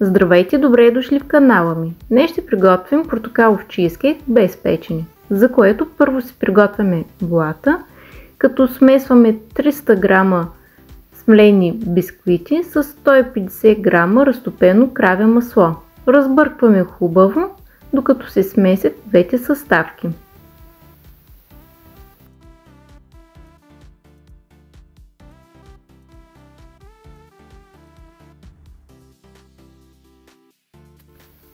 Здравейте, добре дошли в канала ми. Днес ще приготвим портокалов чизкейк без печене, за което първо си приготвяме блата, като смесваме 300 грама смлени бисквити с 150 грама разтопено краве масло. Разбъркваме хубаво, докато се смесят двете съставки.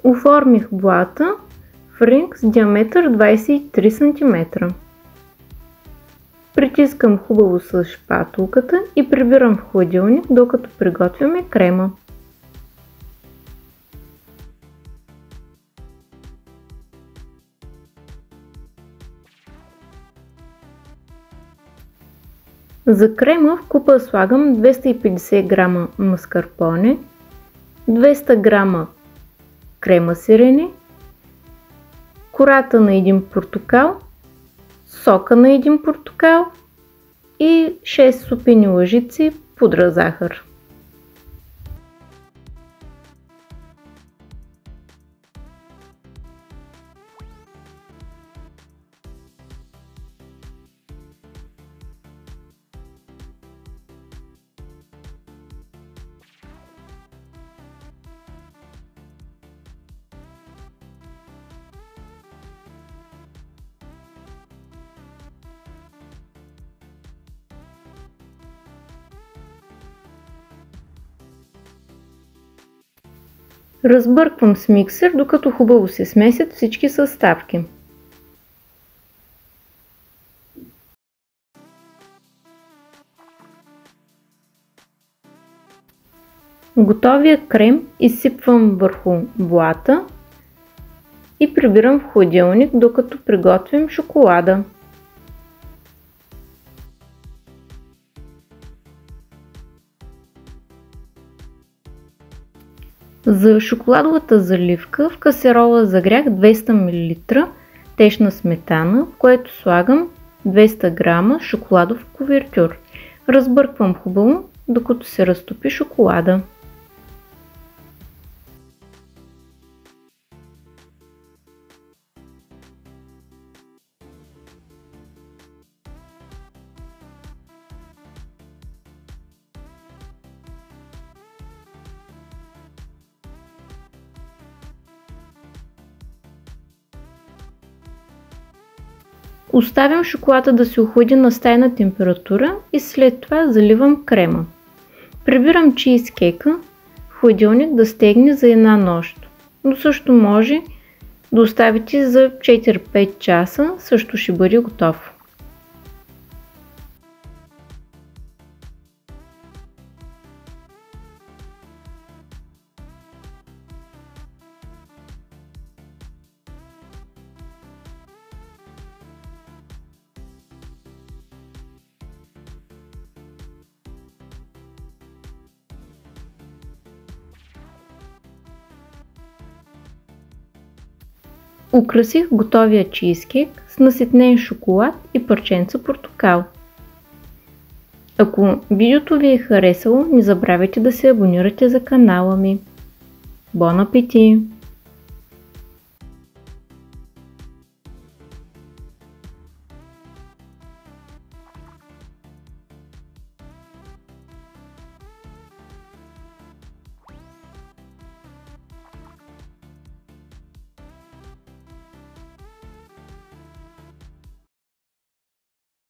Оформих блата в ринг с диаметър 23 см. Притискам хубаво с шпатулката и прибирам в хладилник, докато приготвяме крема. За крема в купа слагам 250 грама маскарпоне, 200 грама крема сирене, кората на един портокал, сока на един портокал и 6 супени лъжици пудра захар. Разбърквам с миксер, докато хубаво се смесят всички съставки. Готовия крем изсипвам върху блата и прибирам в хладилник, докато приготвим шоколада. За шоколадовата заливка в касерола загрях 200 мл течна сметана, в което слагам 200 г шоколадов кувертюр. Разбърквам хубаво, докато се разтопи шоколада. Оставям шоколада да се охлади на стайна температура и след това заливам крема. Прибирам чизкейка в хладилник да стегне за една нощ, но също може да оставите за 4-5 часа, също ще бъде готов. Украсих готовия чизкейк с наситнен шоколад и парченца портокал. Ако видеото ви е харесало, не забравяйте да се абонирате за канала ми. Бон апетит!